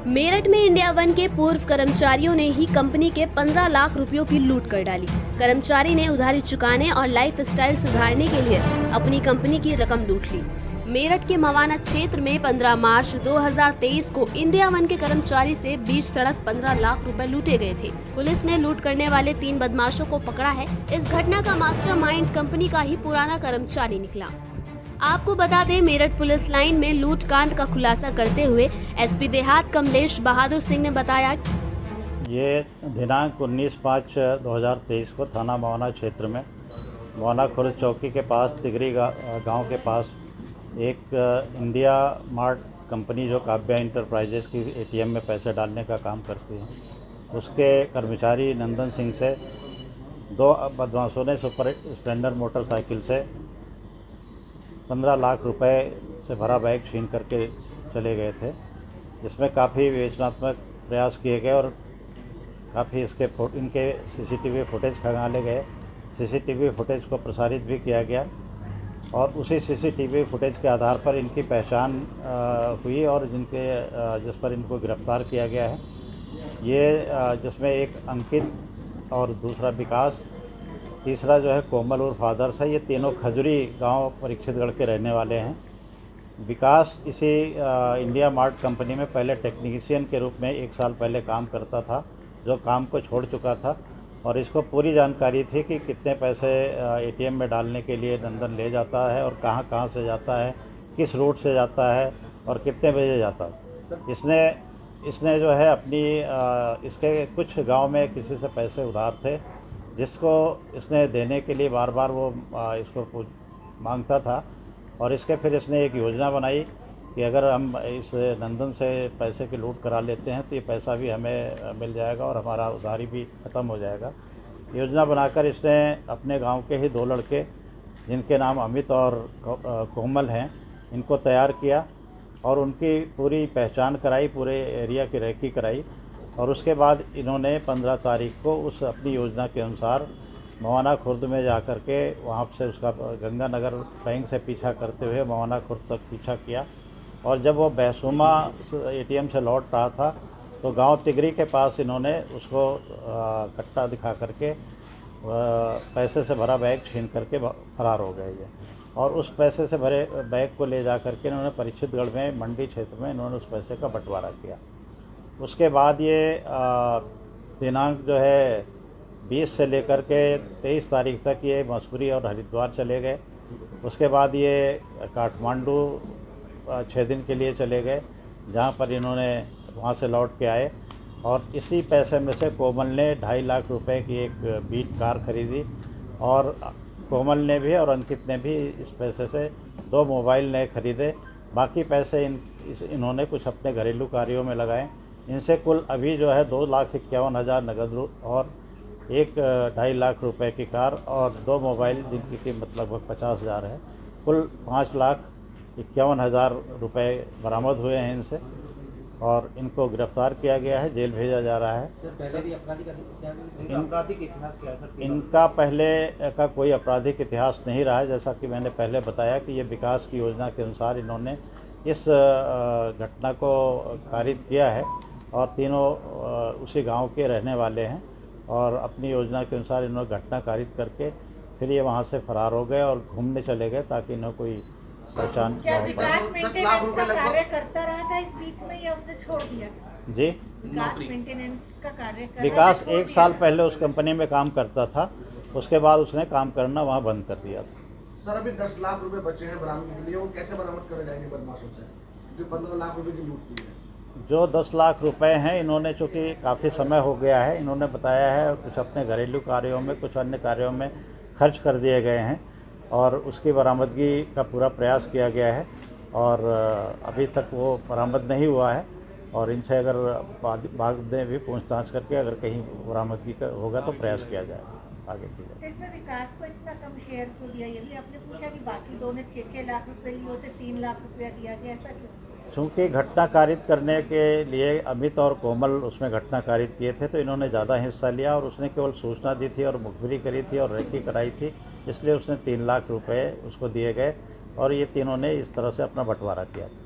मेरठ में India one के पूर्व कर्मचारियों ने ही कंपनी के 15 लाख रुपयों की लूट कर डाली। कर्मचारी ने उधारी चुकाने और लाइफ स्टाइल सुधारने के लिए अपनी कंपनी की रकम लूट ली। मेरठ के मवाना क्षेत्र में 15 मार्च 2023 को इंडिया वन के कर्मचारी से बीच सड़क 15 लाख रुपए लूटे गए थे। पुलिस ने लूट करने वाले 3 बदमाशों को पकड़ा है। इस घटना का मास्टरमाइंड कंपनी का ही पुराना कर्मचारी निकला। आपको बता दें, मेरठ पुलिस लाइन में लूट कांड का खुलासा करते हुए एसपी देहात कमलेश बहादुर सिंह ने बताया, ये दिनांक 19/5/2023 को थाना मवाना क्षेत्र में मवाना खुर्द चौकी के पास तिगरी गांव के पास एक इंडिया मार्ट कंपनी जो काव्या इंटरप्राइजेस की एटीएम में पैसे डालने का काम करती है, उसके कर्मचारी नंदन सिंह से 2 बदमाशों ने सुपर स्प्लेंडर मोटरसाइकिल से 15 लाख रुपए से भरा बैग छीन करके चले गए थे, जिसमें काफ़ी विवेचनात्मक प्रयास किए गए और काफ़ी इनके सीसीटीवी फुटेज खंगाले गए। सीसीटीवी फुटेज को प्रसारित भी किया गया और उसी सीसीटीवी फुटेज के आधार पर इनकी पहचान हुई और जिस पर इनको गिरफ्तार किया गया है। ये जिसमें एक अंकित और दूसरा विकास, तीसरा जो है कोमल और फादर्स है। ये तीनों खजुरी गांव परीक्षितगढ़ के रहने वाले हैं। विकास इसी इंडिया मार्ट कंपनी में पहले टेक्नीशियन के रूप में 1 साल पहले काम करता था, जो काम को छोड़ चुका था और इसको पूरी जानकारी थी कि कितने पैसे एटीएम में डालने के लिए नंदन ले जाता है और कहाँ से जाता है, किस रूट से जाता है और कितने बजे जाता है। इसने जो है अपनी इसके कुछ गांव में किसी से पैसे उधार थे, जिसको इसने देने के लिए बार बार वो इसको मांगता था और फिर इसने एक योजना बनाई कि अगर हम इस नंदन से पैसे की लूट करा लेते हैं तो ये पैसा भी हमें मिल जाएगा और हमारा उधारी भी ख़त्म हो जाएगा। योजना बनाकर इसने अपने गांव के ही 2 लड़के, जिनके नाम अमित और कोमल हैं, इनको तैयार किया और उनकी पूरी पहचान कराई, पूरे एरिया की रेकी कराई और उसके बाद इन्होंने 15 तारीख को उस अपनी योजना के अनुसार मवाना खुर्द में जाकर के वहाँ से उसका गंगानगर बैंक से पीछा करते हुए मवाना खुर्द तक पीछा किया और जब वो बैसुमा एटीएम से लौट रहा था तो गांव तिगरी के पास इन्होंने उसको कट्टा दिखा करके पैसे से भरा बैग छीन करके फरार हो गए ये। और उस पैसे से भरे बैग को ले जा करके इन्होंने परीक्षितगढ़ में मंडी क्षेत्र में इन्होंने उस पैसे का बंटवारा किया। उसके बाद ये दिनांक जो है 20 से लेकर के 23 तारीख तक ये मसूरी और हरिद्वार चले गए। उसके बाद ये काठमांडू 6 दिन के लिए चले गए, जहाँ पर इन्होंने वहाँ से लौट के आए और इसी पैसे में से कोमल ने 2.5 लाख रुपए की एक बीट कार खरीदी और कोमल ने भी और अंकित ने भी इस पैसे से 2 मोबाइल नए खरीदे। बाकी पैसे इन्होंने कुछ अपने घरेलू कार्यों में लगाए। इनसे कुल अभी जो है 2,51,000 नगद और 2.5 लाख रुपए की कार और 2 मोबाइल जिनकी कीमत लगभग 50,000 है, कुल 5,51,000 रुपए बरामद हुए हैं इनसे और इनको गिरफ्तार किया गया है, जेल भेजा जा रहा है। सर, पहले भी आपराधिक इतिहास क्या है? इनका पहले का कोई आपराधिक इतिहास नहीं रहा है। जैसा कि मैंने पहले बताया कि ये विकास की योजना के अनुसार इन्होंने इस घटना को कारित किया है और तीनों उसी गांव के रहने वाले हैं और अपनी योजना के अनुसार इन्होंने घटना कारित करके फिर ये वहां से फरार हो गए और घूमने चले गए ताकि इन्हें कोई पहचान न हो पाए। 10 लाख रुपए कार्य करता रहा था इस बीच में या उसने छोड़ दिया? जी, विकास मेंटेनेंस का कार्य कर विकास 1 साल पहले उस कंपनी में काम करता था, उसके बाद उसने काम करना वहाँ बंद कर दिया था। सर, अभी 10 लाख रुपए बचे हैं बरामद के लिए, वो कैसे बरामद करे जाएंगे बदमाशों से जो 15 लाख रुपए की लूट की है? जो 10 लाख रुपए हैं, इन्होंने चूँकि काफ़ी समय हो गया है, इन्होंने बताया है कुछ अपने घरेलू कार्यों में, कुछ अन्य कार्यों में खर्च कर दिए गए हैं और उसकी बरामदगी का पूरा प्रयास किया गया है और अभी तक वो बरामद नहीं हुआ है और इनसे अगर बाद में भी पूछताछ करके अगर कहीं बरामदगी होगा तो प्रयास किया जाएगा आगे की जाए। इसमें विकास को इतना कम शेयर क्यों दिया? ये भी आपने पूछा कि बाकी 2 ने 6-6 लाख रुपए लिए, उसे 3 लाख रुपया दिया गया, ऐसा क्यों? चूँकि घटना कारित करने के लिए अमित और कोमल उसमें घटना कारित किए थे तो इन्होंने ज़्यादा हिस्सा लिया और उसने केवल सूचना दी थी और मुखबिरी करी थी और रेकी कराई थी, इसलिए उसने 3 लाख रुपए उसको दिए गए और ये तीनों ने इस तरह से अपना बंटवारा किया था।